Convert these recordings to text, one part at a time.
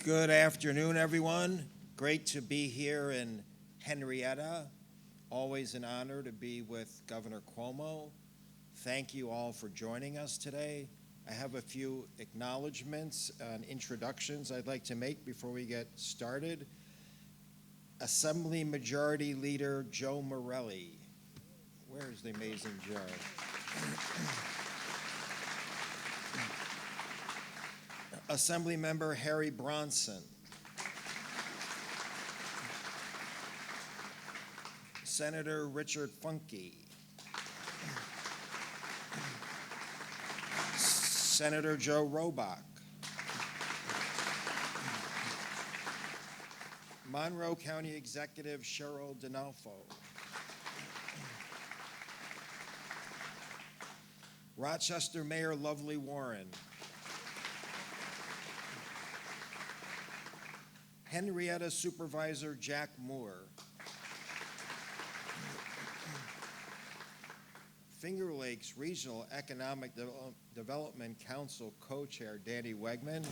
Good afternoon, everyone. Great to be here in Henrietta. Always an honor to be with Governor Cuomo. Thank you all for joining us today. I have a few acknowledgments and introductions I'd like to make before we get started. Assembly Majority Leader Joe Morelli. Where's the amazing Joe? Assembly Member Harry Bronson. Senator Richard Funke. Senator Joe Robach. Monroe County Executive Cheryl D'Onofrio. Rochester Mayor Lovely Warren. Henrietta Supervisor Jack Moore. Finger Lakes Regional Economic Development Council Co-Chair Danny Wegman.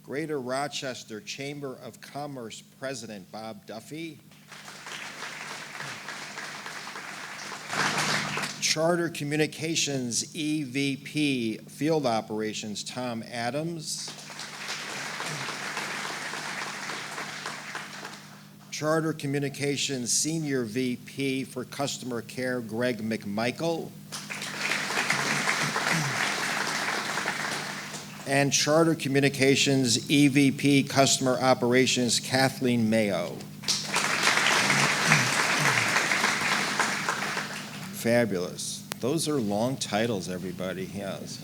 Greater Rochester Chamber of Commerce President Bob Duffy. Charter Communications EVP Field Operations Tom Adams. Charter Communications Senior VP for Customer Care Greg Mcmichael. And Charter Communications EVP Customer Operations Kathleen Mayo. Fabulous. Those are long titles everybody has.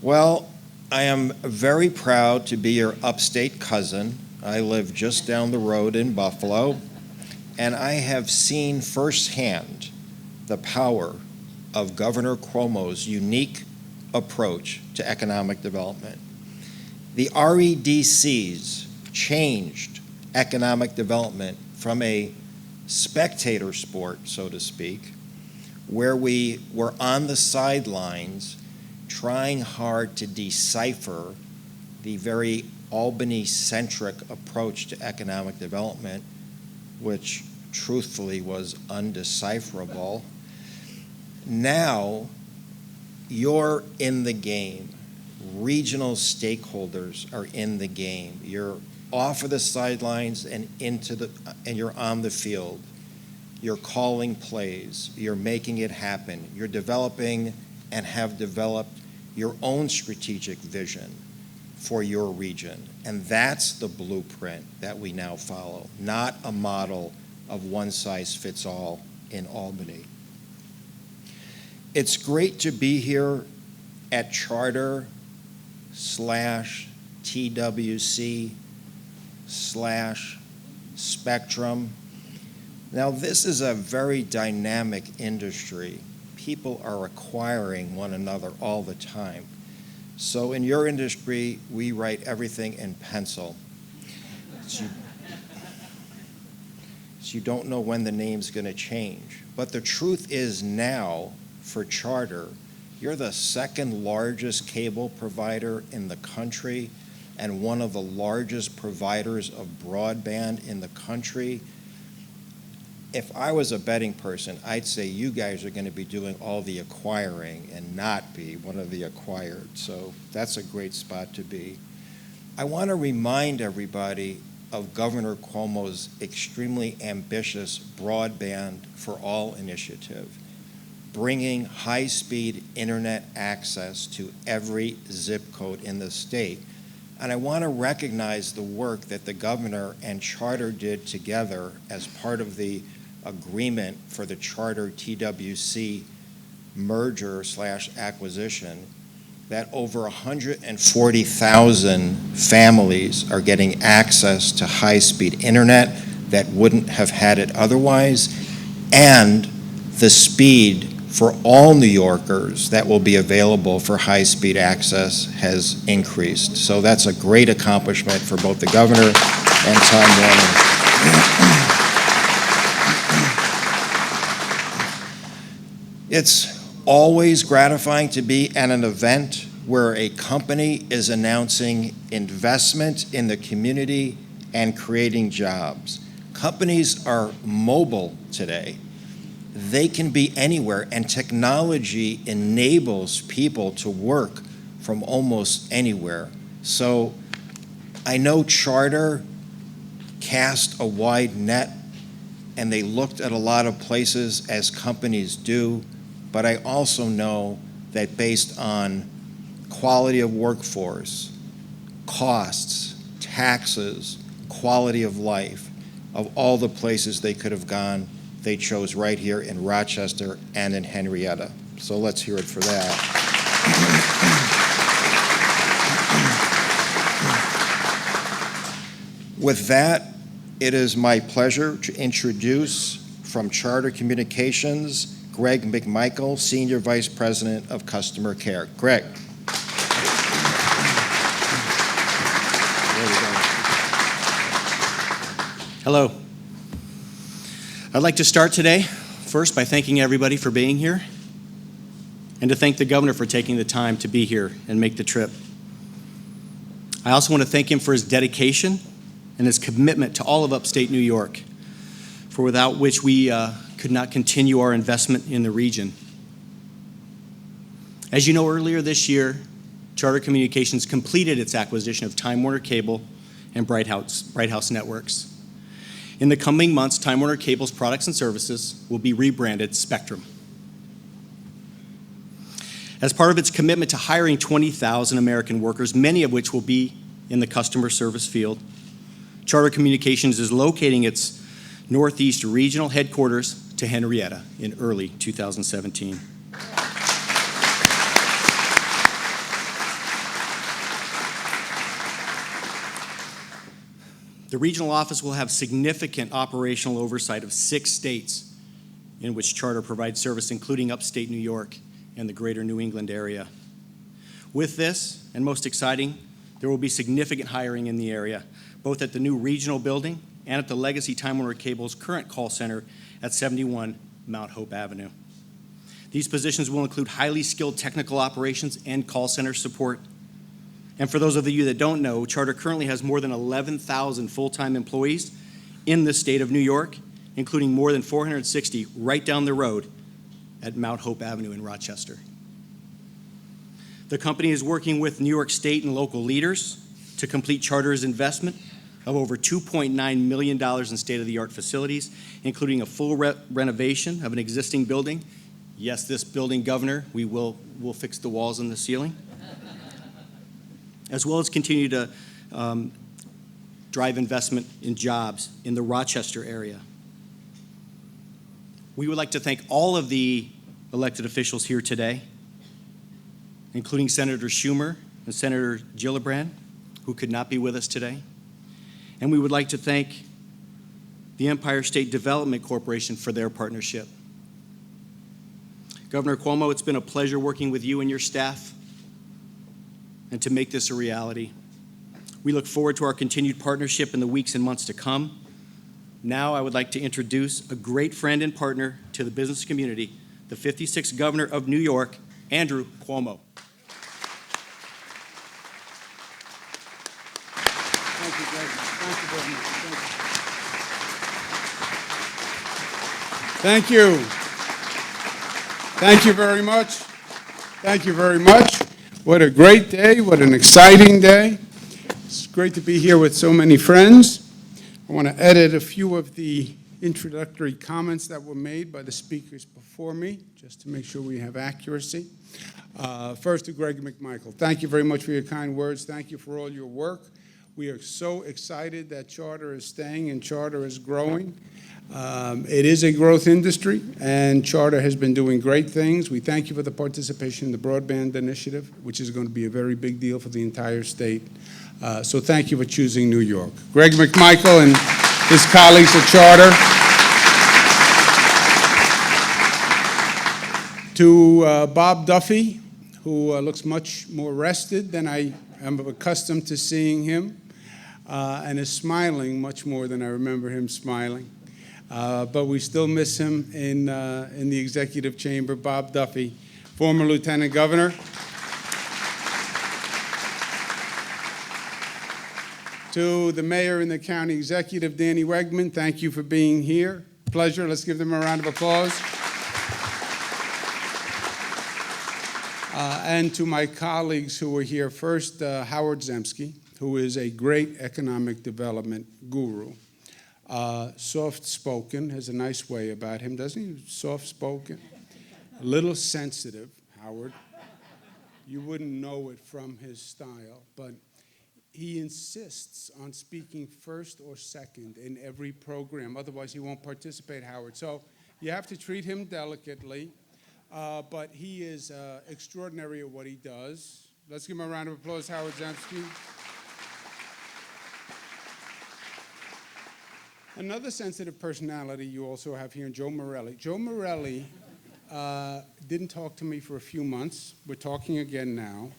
Well, I am very proud to be your upstate cousin. I live just down the road in Buffalo, and I have seen firsthand the power of Governor Cuomo's unique approach to economic development. The REDCs changed economic development from a spectator sport, so to speak, where we were on the sidelines trying hard to decipher the very Albany-centric approach to economic development, which truthfully was undecipherable. Now, you're in the game. Regional stakeholders are in the game. You're off of the sidelines and you're on the field. You're calling plays. You're making it happen. You're developing and have developed your own strategic vision for your region. And that's the blueprint that we now follow, not a model of one size fits all in Albany. It's great to be here at Charter/TWC/Spectrum. Now, this is a very dynamic industry. People are acquiring one another all the time. So in your industry, we write everything in pencil. So you don't know when the name's going to change. But the truth is now, for Charter, you're the second largest cable provider in the country and one of the largest providers of broadband in the country. If I was a betting person, I'd say you guys are going to be doing all the acquiring and not be one of the acquired. So that's a great spot to be. I want to remind everybody of Governor Cuomo's extremely ambitious Broadband for All initiative, bringing high-speed internet access to every zip code in the state. And I want to recognize the work that the governor and Charter did together as part of the agreement for the Charter TWC merger/acquisition, that over 140,000 families are getting access to high-speed internet that wouldn't have had it otherwise, and the speed for all New Yorkers that will be available for high-speed access has increased. So that's a great accomplishment for both the governor and Time Warner. It's always gratifying to be at an event where a company is announcing investment in the community and creating jobs. Companies are mobile today. They can be anywhere, and technology enables people to work from almost anywhere. So I know Charter cast a wide net, and they looked at a lot of places, as companies do, but I also know that based on quality of workforce, costs, taxes, quality of life, of all the places they could have gone, they chose right here in Rochester and in Henrietta. So let's hear it for that. With that, it is my pleasure to introduce from Charter Communications, Greg Mcmichael, Senior Vice President of Customer Care. Greg. Hello. I'd like to start today first by thanking everybody for being here and to thank the governor for taking the time to be here and make the trip. I also want to thank him for his dedication and his commitment to all of upstate New York, for without which we could not continue our investment in the region. As you know, earlier this year, Charter Communications completed its acquisition of Time Warner Cable and Bright House Networks. In the coming months, Time Warner Cable's products and services will be rebranded Spectrum. As part of its commitment to hiring 20,000 American workers, many of which will be in the customer service field, Charter Communications is locating its Northeast regional headquarters to Henrietta in early 2017. The regional office will have significant operational oversight of 6 states in which Charter provides service, including upstate New York and the greater New England area. With this, and most exciting, there will be significant hiring in the area, both at the new regional building and at the legacy Time Warner Cable's current call center at 71 Mount Hope Avenue. These positions will include highly skilled technical operations and call center support. And for those of you that don't know, Charter currently has more than 11,000 full-time employees in the state of New York, including more than 460 right down the road at Mount Hope Avenue in Rochester. The company is working with New York State and local leaders to complete Charter's investment of over $2.9 million in state-of-the-art facilities, including a full renovation of an existing building. Yes, this building, Governor, we'll fix the walls and the ceiling. As well as continue to drive investment in jobs in the Rochester area. We would like to thank all of the elected officials here today, including Senator Schumer and Senator Gillibrand, who could not be with us today. And we would like to thank the Empire State Development Corporation for their partnership. Governor Cuomo, it's been a pleasure working with you and your staff and to make this a reality. We look forward to our continued partnership in the weeks and months to come. Now I would like to introduce a great friend and partner to the business community, the 56th Governor of New York, Andrew Cuomo. Thank you, Greg. Thank you very much. Thank you. Thank you very much. Thank you very much. What a great day. What an exciting day. It's great to be here with so many friends. I want to edit a few of the introductory comments that were made by the speakers before me, just to make sure we have accuracy. First to Greg Mcmichael. Thank you very much for your kind words. Thank you for all your work. We are so excited that Charter is staying and Charter is growing. It is a growth industry, and Charter has been doing great things. We thank you for the participation in the broadband initiative, which is going to be a very big deal for the entire state. So thank you for choosing New York. Greg Mcmichael and his colleagues at Charter. To Bob Duffy, who looks much more rested than I am accustomed to seeing him, and is smiling much more than I remember him smiling. But we still miss him in the executive chamber. Bob Duffy, former Lieutenant Governor. To the Mayor and the County Executive, Danny Wegman, thank you for being here. Pleasure. Let's give them a round of applause. And to my colleagues who are here, first, Howard Zemsky, who is a great economic development guru. Soft-spoken, has a nice way about him, doesn't he? Soft-spoken. A little sensitive, Howard. You wouldn't know it from his style, but he insists on speaking first or second in every program. Otherwise, he won't participate, Howard. So you have to treat him delicately, but he is extraordinary at what he does. Let's give him a round of applause, Howard Zemsky. Another sensitive personality you also have here, Joe Morelli. Joe Morelli didn't talk to me for a few months. We're talking again now,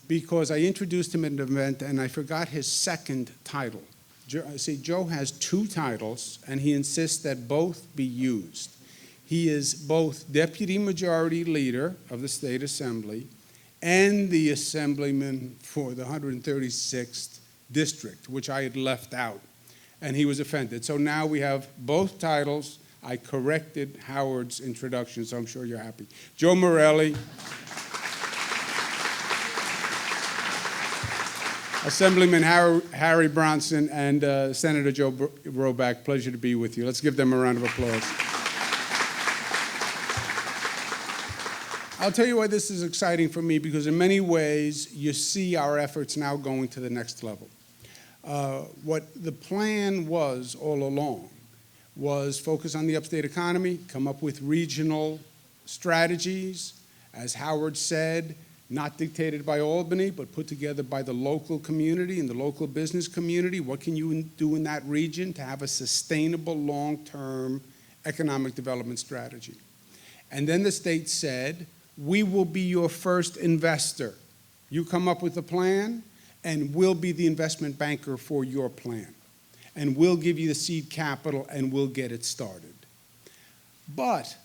because I introduced him at an event and I forgot his second title. See, Joe has two titles and he insists that both be used. He is both Deputy Majority Leader of the State Assembly and the Assemblyman for the 136th District, which I had left out, and he was offended. So now we have both titles. I corrected Howard's introduction, so I'm sure you're happy. Joe Morelli. Assemblyman Harry Bronson and Senator Joe Roback, pleasure to be with you. Let's give them a round of applause. I'll tell you why this is exciting for me, because in many ways you see our efforts now going to the next level. What the plan was all along was focus on the upstate economy, come up with regional strategies, as Howard said, not dictated by Albany, but put together by the local community and the local business community. What can you do in that region to have a sustainable long-term economic development strategy? And then the state said, we will be your first investor. You come up with a plan, and we'll be the investment banker for your plan. And we'll give you the seed capital, and we'll get it started. But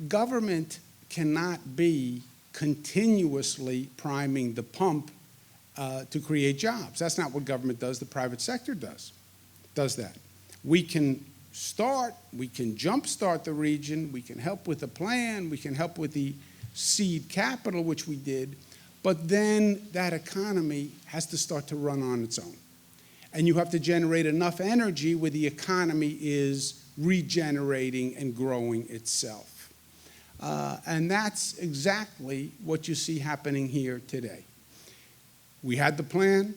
government cannot be continuously priming the pump to create jobs. That's not what government does. The private sector does that. We can start, we can jumpstart the region, we can help with the plan, we can help with the seed capital, which we did, but then that economy has to start to run on its own. And you have to generate enough energy where the economy is regenerating and growing itself. And that's exactly what you see happening here today. We had the plan,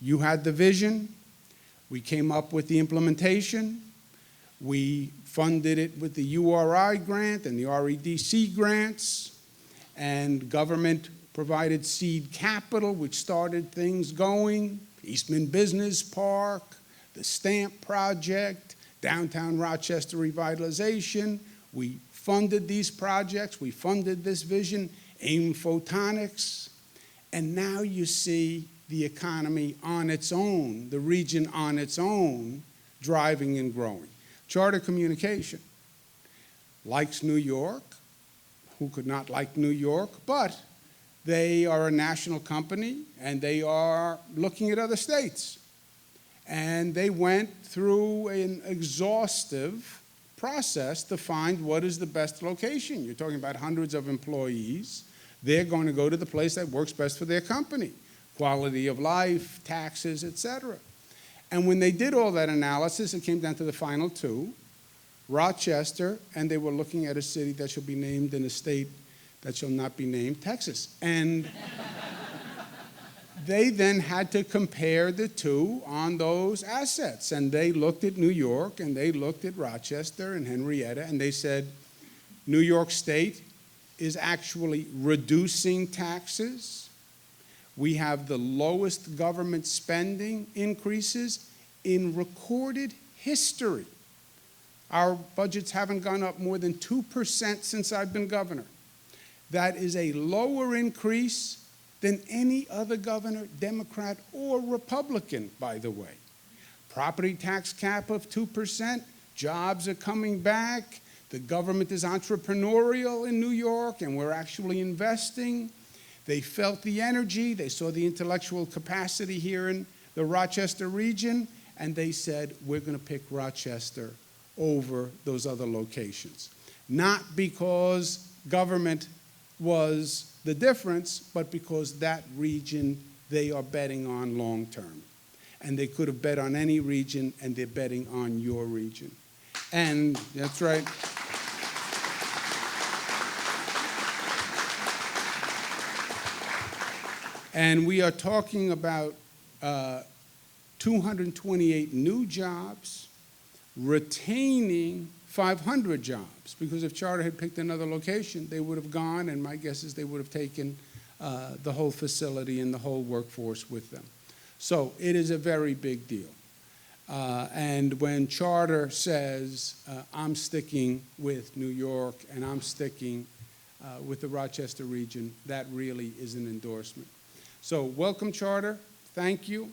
you had the vision, we came up with the implementation, we funded it with the URI grant and the REDC grants, and government provided seed capital, which started things going, Eastman Business Park, the STAMP project, downtown Rochester revitalization. We funded these projects, we funded this vision, AIM Photonics, and now you see the economy on its own, the region on its own, driving and growing. Charter Communication likes New York. Who could not like New York? But they are a national company, and they are looking at other states. And they went through an exhaustive process to find what is the best location. You're talking about hundreds of employees. They're going to go to the place that works best for their company. Quality of life, taxes, etc. And when they did all that analysis, it came down to the final two, Rochester, and they were looking at a city that shall be named in a state that shall not be named, Texas. And they then had to compare the two on those assets. And they looked at New York, and they looked at Rochester and Henrietta, and they said, New York State is actually reducing taxes. We have the lowest government spending increases in recorded history. Our budgets haven't gone up more than 2% since I've been governor. That is a lower increase than any other governor, Democrat or Republican, by the way. Property tax cap of 2%, jobs are coming back, The government is entrepreneurial in New York, and we're actually investing. They felt the energy. They saw the intellectual capacity here in the Rochester region, and they said, we're going to pick Rochester over those other locations. Not because government was the difference, but because that region they are betting on long term. And they could have bet on any region, and they're betting on your region. And that's right. And we are talking about 228 new jobs, retaining 500 jobs, because if Charter had picked another location, they would have gone, and my guess is they would have taken the whole facility and the whole workforce with them. So it is a very big deal. And when Charter says, I'm sticking with New York and I'm sticking with the Rochester region, that really is an endorsement. So welcome, Charter. Thank you.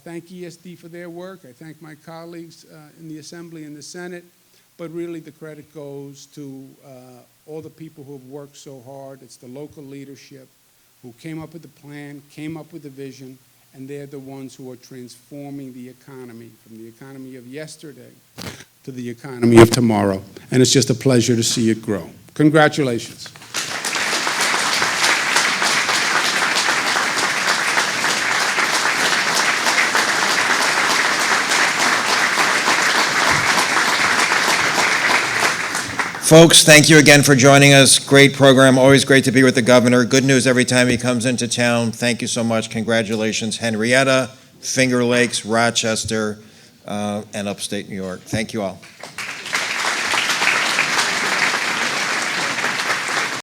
Thank ESD for their work. I thank my colleagues in the Assembly and the Senate. But really the credit goes to all the people who have worked so hard. It's the local leadership who came up with the plan, came up with the vision, and they're the ones who are transforming the economy from the economy of yesterday to the economy of tomorrow. And it's just a pleasure to see it grow. Congratulations. Folks, thank you again for joining us. Great program. Always great to be with the governor. Good news every time he comes into town. Thank you so much. Congratulations, Henrietta, Finger Lakes, Rochester, and upstate New York. Thank you all.